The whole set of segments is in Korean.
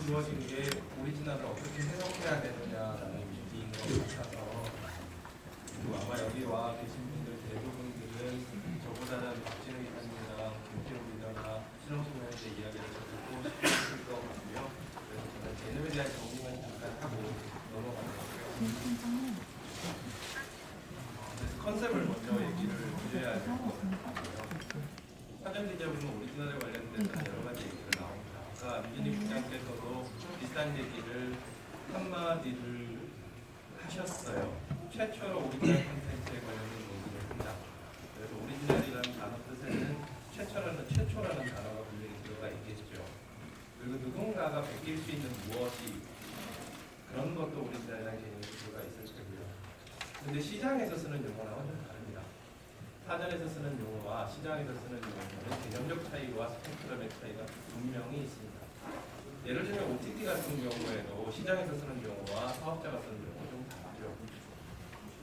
주어진 게 오리지널을 어떻게 해석해야 되느냐라는 얘기인 것 같아서 아마 여기 와 계신 분들 대부분들은 저보다는 박진우 기자님이랑 김태우 기자나 신홍수 변호사의 이야기를 더 듣고 싶으실 것 같고요. 그래서 저는 개념에 대한 정리만 잠깐 하고 넘어가겠고요. 그래서 컨셉을 먼저 얘기를 드려야 될 것 같아요. 사전 기자분은 오리지널에 관련된 여러 가지 얘기를 나옵니다. 아까 민진희 국장께서도 비슷한 얘기를 한마디를 하셨어요. 최초로 오리지널 콘텐츠에 관련된 얘기를 한다. 그래서 오리지널이라는 단어 뜻에는 최초라는 단어가 분명히 들어가 있겠죠. 그리고 누군가가 베낄 수 있는 무엇이 그런 것도 오리지널이라는 개념이 들어가 있을 거고요. 근데 시장에서 쓰는 용어는 완전 다릅니다. 사전에서 쓰는 용어와 시장에서 쓰는 용어는 개념적 차이와 스펙트럼의 차이가 분명히 있습니다. 예를 들면 OTT 같은 경우에도 시장에서 쓰는 용어와 사업자가 쓰는 용어가 좀 다르죠.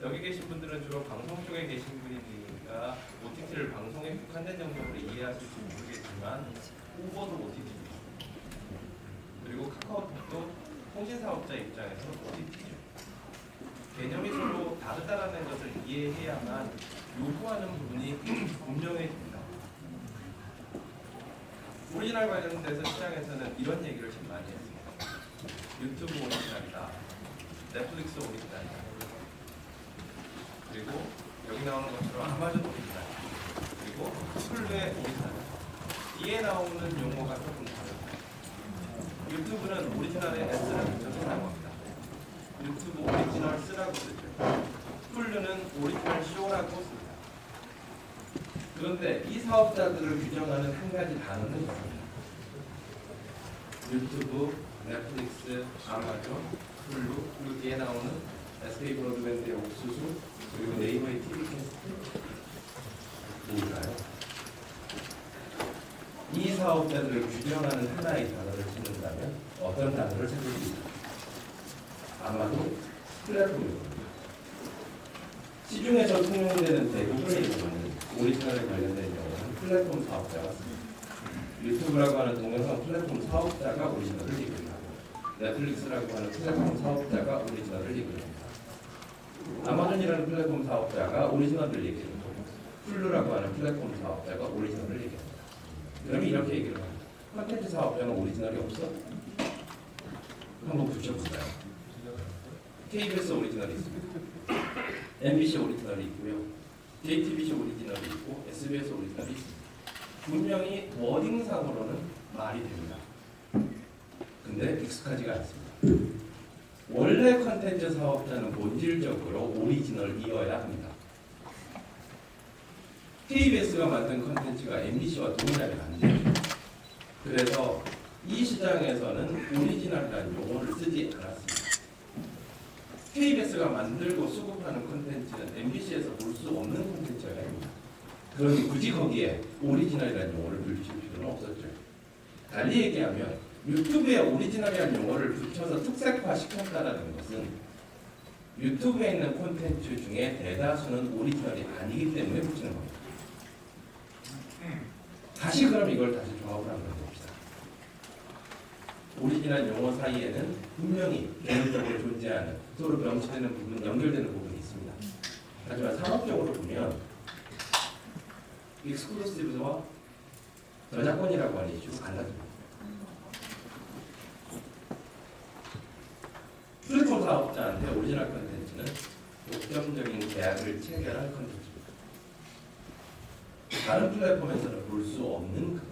여기 계신 분들은 주로 방송 쪽에 계신 분이니까 OTT를 방송에 국한된 영역으로 이해하실지 모르겠지만 우버도 OTT입니다. 그리고 카카오톡도 통신사업자 입장에서는 OTT죠. 개념이 서로 다르다라는 것을 이해해야만 요구하는 부분이 분명해집니다. 오리지널 관련돼서 시장에서는 이런 얘기를 참 많이 했습니다. 유튜브 오리지널이다. 넷플릭스 오리지널이다. 그리고 여기 나오는 것처럼 아마존 오리지널. 그리고 훌루의 오리지널. 이에 나오는 용어가 조금 다릅니다. 유튜브는 오리지널에 S를 붙여서 사용합니다. 유튜브 오리지널 쓰라고 쓰죠. 훌루는 오리지널 쇼라고 씁니다. 그런데 이 사업자들을 규정하는 한 가지 단어는 있습니다. 유튜브, 넷플릭스, 아마존, 훌루, 그리고 뒤에 나오는 SK 브로드밴드의 옥수수, 그리고 네이버의 TV 캐스트인가요? 이 사업자들을 규정하는 하나의 단어를 찾는다면 어떤 단어를 찾을 수 있을까요? 아마도 플랫폼입니다. 시중에서 통용되는 대부분의 용어는 오리지널에 관련된 용어는 플랫폼 사업자가 씁니다. 유튜브라고 하는 동영상 플랫폼 사업자가 오리지널을 이끌하고 넷플릭스라고 하는 플랫폼 사업자가 오리지널을 이끌합니다. 아마존이라는 플랫폼 사업자가 오리지널을 얘기하고 훌루라고 하는 플랫폼 사업자가 오리지널을 얘기합니다. 그러면 이렇게 얘기를 합니다. 콘텐츠 사업자는 오리지널이 없어? 한번 붙여볼까요? KBS 오리지널이 있습니다. MBC 오리지널이 있고요. JTBC 오리지널이 있고 SBS 오리지널이 있습니다. 분명히 워딩상으로는 말이 됩니다. 근데 익숙하지가 않습니다. 원래 컨텐츠 사업자는 본질적으로 오리지널이어야 합니다. KBS가 만든 컨텐츠가 MBC와 동일하게 안 되죠. 그래서 이 시장에서는 오리지널이라는 용어를 쓰지 않았습니다. KBS가 만들고 수급하는 콘텐츠는 MBC에서 볼 수 없는 콘텐츠가 아닙니다. 그러니 굳이 거기에 오리지널이라는 용어를 붙일 필요는 없었죠. 달리 얘기하면 유튜브에 오리지널이라는 용어를 붙여서 특색화시켰다는 것은 유튜브에 있는 콘텐츠 중에 대다수는 오리지널이 아니기 때문에 붙이는 겁니다. 다시 그럼 이걸 다시 조합을 한번 해봅시다. 오리지널 용어 사이에는 분명히 개념적으로 존재하는 서로 명시되는 부분, 연결되는 부분이 있습니다. 하지만 산업적으로 보면 익스클루시브와 저작권이라고 하는 이슈가 달라집니다. 플랫폼 사업자한테 오리지널 컨텐츠는 독점적인 계약을 체결한 컨텐츠입니다. 다른 플랫폼에서는 볼 수 없는 그것.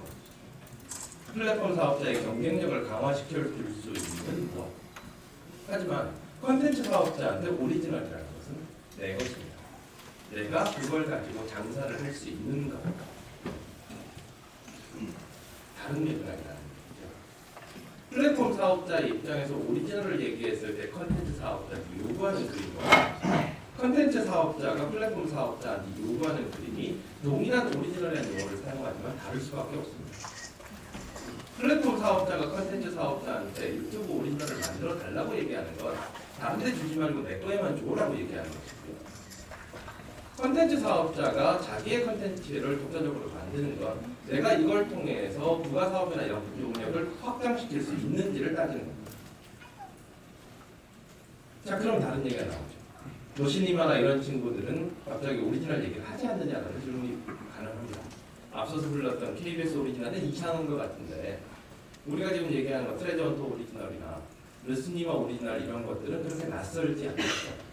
플랫폼 사업자의 경쟁력을 강화시킬 수 있는 무엇. 하지만 컨텐츠 사업자한테 오리지널이라는 것은 내 것입니다. 내가 그걸 가지고 장사를 할 수 있는 것. 다른 맥락이라는 거죠. 플랫폼 사업자의 입장에서 오리지널을 얘기했을 때 컨텐츠 사업자한테 요구하는 그림과 컨텐츠 사업자가 플랫폼 사업자한테 요구하는 그림이 동일한 오리지널이라는 용어를 사용하지만 다를 수밖에 없습니다. 플랫폼 사업자가 컨텐츠 사업자한테 유튜브 오리지널을 만들어 달라고 얘기하는 건 다른 데 주지 말고 내 거에만 줘라고 얘기하는 것이고요. 컨텐츠 사업자가 자기의 컨텐츠를 독자적으로 만드는 것, 내가 이걸 통해서 부가 사업이나 영역을 확장시킬 수 있는지를 따지는 겁니다. 자, 그럼 다른 얘기가 나오죠. 도시니마나 이런 친구들은 갑자기 오리지널 얘기를 하지 않느냐라는 질문이 가능합니다. 앞서서 불렀던 KBS 오리지널은 이상한 것 같은데 우리가 지금 얘기하는 것, 트레저 헌터 오리지널이나 르스니마 오리지널 이런 것들은 그렇게 낯설지 않죠.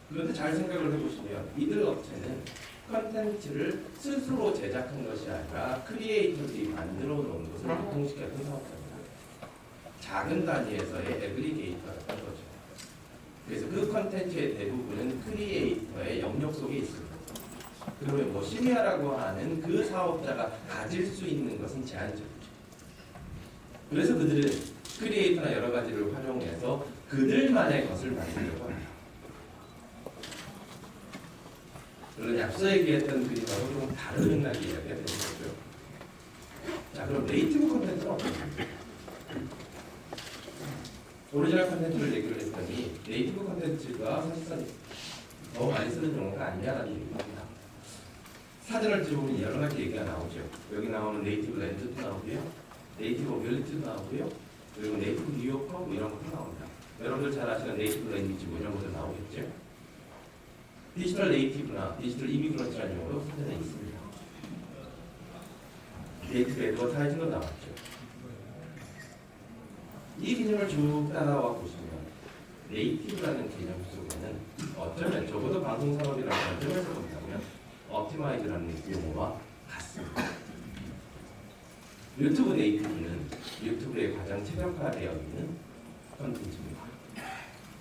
그런데 잘 생각을 해보시면 이들 업체는 컨텐츠를 스스로 제작한 것이 아니라 크리에이터들이 만들어 놓은 것을 유통시켰던 사업자입니다. 작은 단위에서의 애그리게이터라는 거죠. 그래서 그 컨텐츠의 대부분은 크리에이터의 영역 속에 있습니다. 그러면 뭐 시미아라고 하는 그 사업자가 가질 수 있는 것은 제한적이죠. 그래서 그들은 크리에이터나 여러 가지를 활용해서 그들만의 것을 만들려고 합니다. 물론 앞서 얘기했던 그림하고 좀 다른 맥락의 이야기가 되는 거죠. 자, 그럼 네이티브 콘텐츠는 어떻습니까? 오리지널 콘텐츠를 얘기를 했더니 네이티브 콘텐츠가 사실상 더 많이 쓰는 용어가 아니냐라는 얘기입니다. 사전을 들어보면 여러 가지 얘기가 나오죠. 여기 나오는 네이티브 랜드도 나오고요, 네이티브 어빌리티도 나오고요, 그리고 네이티브 뉴요커 뭐 이런 것도 나옵니다. 여러분들 잘 아시는 네이티브 랭귀지 뭐 이런 것도 나오겠죠. 디지털 네이티브나 디지털 이미그런트라는 용어도 사전에 있습니다. 네이티브 애드버타이징도 나왔죠. 이 개념을 쭉 따라와 보시면 네이티브라는 개념 속에는 어쩌면 적어도 방송산업이라는 관점에서 본다면 옵티마이즈라는 용어와 같습니다. 유튜브 네이티브는 유튜브에 가장 최적화되어 있는 컨텐츠입니다.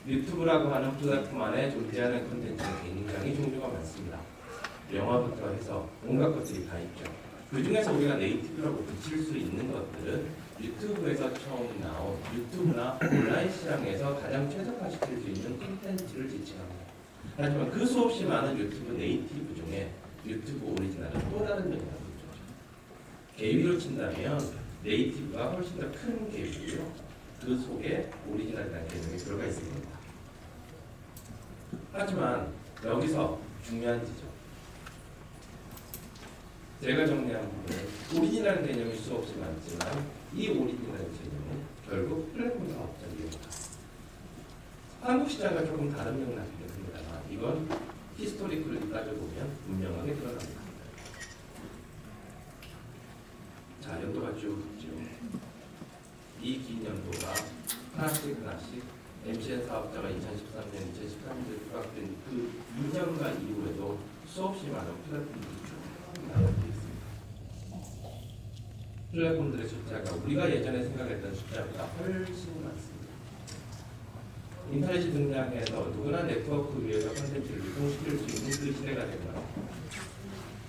유튜브라고 하는 플랫폼 안에 존재하는 콘텐츠는 굉장히 종류가 많습니다. 영화부터 해서 온갖 것들이 다 있죠. 그 중에서 우리가 네이티브라고 붙일 수 있는 것들은 유튜브에서 처음 나온 유튜브나 온라인 시장에서 가장 최적화시킬 수 있는 콘텐츠를 지칭합니다. 하지만 그 수없이 많은 유튜브 네이티브 중에 유튜브 오리지널은 또 다른 영역이 있죠. 계위로 친다면 네이티브가 훨씬 더 큰 계위고요. 그 속에 오리지널이라는 개념이 들어가 있습니다. 하지만 여기서 중요한 지점, 제가 정리한 부분은 오리지널 개념이 수없이 많지만 이 오리지널 개념은 결국 플랫폼 사업자입니다. 한국 시장과 조금 다른 맥락이긴 합니다만 이건 히스토리컬을 따져보면 분명하게 드러납니다. 자, 연도가 쭉 있죠. 이 긴 연도가 하나씩 MCN 사업자가 2013년, 2013년에 부각된 그 2년간 이후에도 수없이 많은 플랫폼들이 쭉 나열되어 있습니다. 플랫폼들의 숫자가 우리가 예전에 생각했던 숫자보다 훨씬 많습니다. 인터넷이 등장해서 누구나 네트워크 위에서 콘텐츠를 유통시킬 수 있는 그 시대가 되거나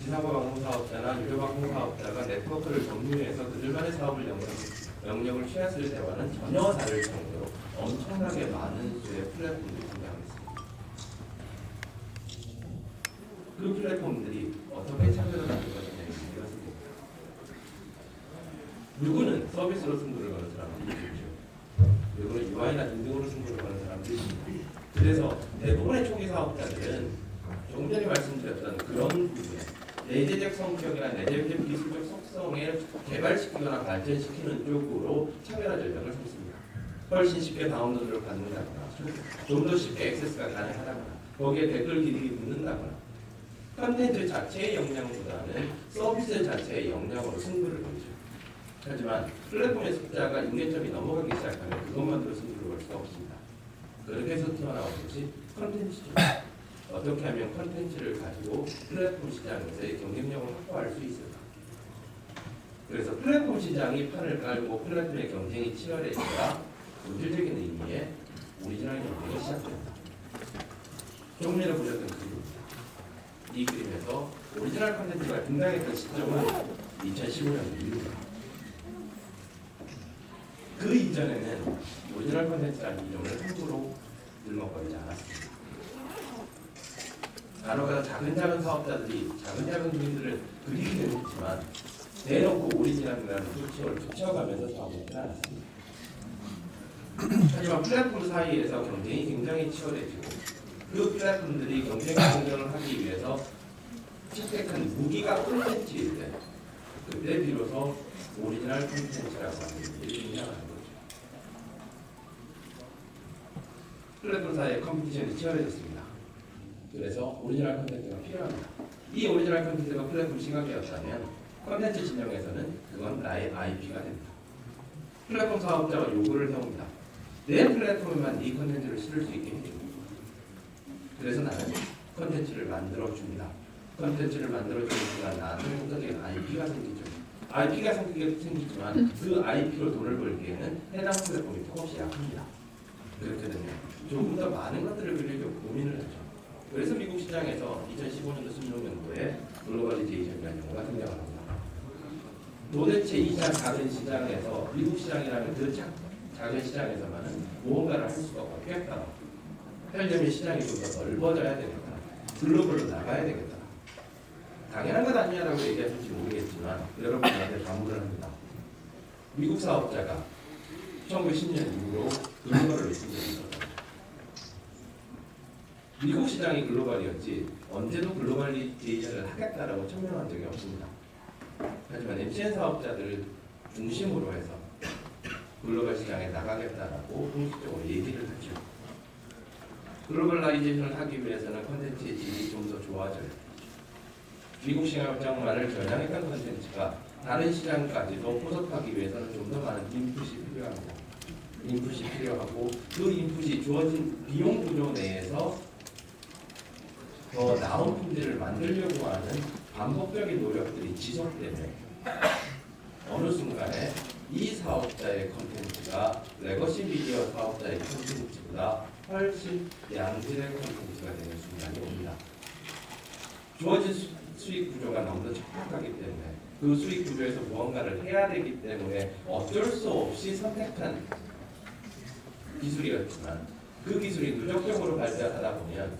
지상파 방송 사업자나 유료 방송 사업자가 네트워크를 점유해서 그들만의 사업을 영역을 취했을 때와는 전혀 다를 정도로 엄청나게 많은 수의 플랫폼들이 등장했습니다. 그 플랫폼들이 어떻게 참여를 하는 것이냐에 문제가 생깁니다. 누구는 서비스로 승부를 거는 사람들이 있죠. 누구는 UI나 등등으로 승부를 거는 사람들이 있습니다. 그래서 대부분의 초기 사업자들은 조금 전에 말씀드렸던 그런 부분에 내재적 성격이나 내재적 기술적 속성을 개발시키거나 발전시키는 쪽으로 차별화 전략을 삼습니다. 훨씬 쉽게 다운로드를 받는다거나 좀 더 쉽게 액세스가 가능하다거나 거기에 댓글 기능이 붙는다거나 컨텐츠 자체의 역량보다는 서비스 자체의 역량으로 승부를 걸죠. 하지만 플랫폼의 숫자가 6년점이 넘어가기 시작하면 그것만으로 승부를 걸 수가 없습니다. 그렇게 해서 튀어나온 것이 컨텐츠죠. 어떻게 하면 컨텐츠를 가지고 플랫폼 시장에서의 경쟁력을 확보할 수 있을까? 그래서 플랫폼 시장이 판을 깔고 플랫폼의 경쟁이 치열해져야 본질적인 의미의 오리지널 경쟁이 시작됩니다. 조금 전에 보셨던 그림입니다. 이 그림에서 오리지널 컨텐츠가 등장했던 시점은 2015년 이후입니다. 그 이전에는 오리지널 컨텐츠라는 이름을 함부로 들먹거리지 않았습니다. 간혹가다 작은 사업자들이 작은 그림들을 그리기는 했지만 대놓고 오리지널이라는 표치어를 붙여가면서 사업을 하지 않았습니다. 하지만 플랫폼 사이에서 경쟁이 굉장히 치열해지고 그 플랫폼들이 경쟁을 하기 위해서 채택한 무기가 콘텐츠일 때 그때 비로소 오리지널 콘텐츠라고 하는 것들이 등장하는 거죠. 플랫폼 사이의 컴피티션이 치열해졌습니다. 그래서 오리지널 콘텐츠가 필요합니다. 이 오리지널 콘텐츠가 플랫폼 시각이었다면 콘텐츠 진영에서는 그건 나의 IP가 됩니다. 플랫폼 사업자가 요구를 해옵니다. 내 플랫폼에만 이 콘텐츠를 실을 수 있게 해줍니다. 그래서 나는 콘텐츠를 만들어줍니다. 콘텐츠를 만들어주는 순간 나는 그게 IP가 생기죠. IP가 생기지만 그 IP로 돈을 벌기에는 해당 플랫폼이 턱없이 약합니다. 그렇게 되면 조금 더 많은 것들을 그리려고 고민을 하죠. 그래서 미국 시장에서 2015년도 16년도에 글로벌리제이션이라는 용어가 등장을 합니다. 도대체 이 작은 시장에서 미국 시장이라는 그 작은 시장에서만은 무언가를 할 수가 없겠다. 하려면 시장이 좀 더 넓어져야 되겠다. 글로벌로 나가야 되겠다. 당연한 것 아니냐라고 얘기하실지 모르겠지만 여러분한테 반문을 합니다. 미국 사업자가 1910년 이후로 글로벌을 외친 적이 있었다. 미국 시장이 글로벌이었지 언제도 글로벌리제이션을 하겠다라고 천명한 적이 없습니다. 하지만 MCN 사업자들을 중심으로 해서 글로벌 시장에 나가겠다라고 공식적으로 얘기를 하죠. 글로벌라이제이션을 하기 위해서는 콘텐츠의 질이 좀 더 좋아져요. 미국 시장만을 겨냥했던 콘텐츠가 다른 시장까지도 포섭하기 위해서는 좀 더 많은 인풋이 필요합니다. 인풋이 필요하고 그 인풋이 주어진 비용 구조 내에서 더 나은 품질을 만들려고 하는 반복적인 노력들이 지속되면 어느 순간에 이 사업자의 콘텐츠가 레거시 미디어 사업자의 콘텐츠보다 훨씬 양질의 콘텐츠가 되는 순간이 옵니다. 주어진 수익 구조가 너무 척박하기 때문에 그 수익 구조에서 무언가를 해야 되기 때문에 어쩔 수 없이 선택한 기술이었지만 그 기술이 누적적으로 발달하다 보면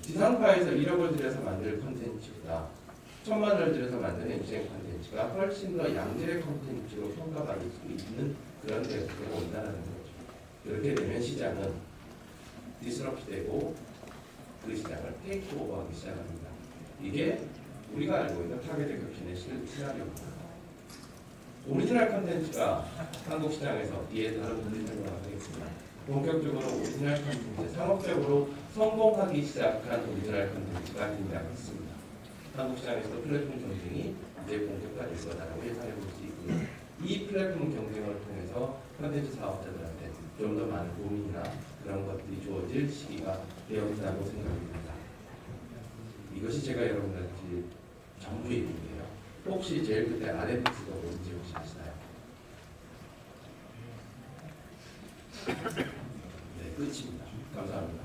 지상파에서 1억을 들여서 만들 콘텐츠보다 1,000만 원을 들여서 만드는 MCN 콘텐츠가 훨씬 더 양질의 콘텐츠로 평가받을 수 있는 그런 데가 온다는 거죠. 그렇게 되면 시장은 디스럽트되고 그 시장을 테이크오버하기 시작합니다. 이게 우리가 알고 있는 타겟 격신의 시나리오입니다. 오리지널 콘텐츠가 한국 시장에서 이에 다른 분리 설명을 하겠습니다. 본격적으로 오리지널 콘텐츠, 상업적으로 성공하기 시작한 오리지널 콘텐츠가 등장했습니다. 한국 시장에서도 플랫폼 경쟁이 이제 본격화될 거다라고 예상해 볼 수 있고요. 이 플랫폼 경쟁을 통해서 콘텐츠 사업자들한테 좀 더 많은 고민이나 그런 것들이 주어질 시기가 되었다고 생각합니다. 이것이 제가 여러분들한테 전부 얘기인데요. 혹시 제일 그때 RFX가 뭔지 혹시 아시나요? 네, 끝입니다. 감사합니다.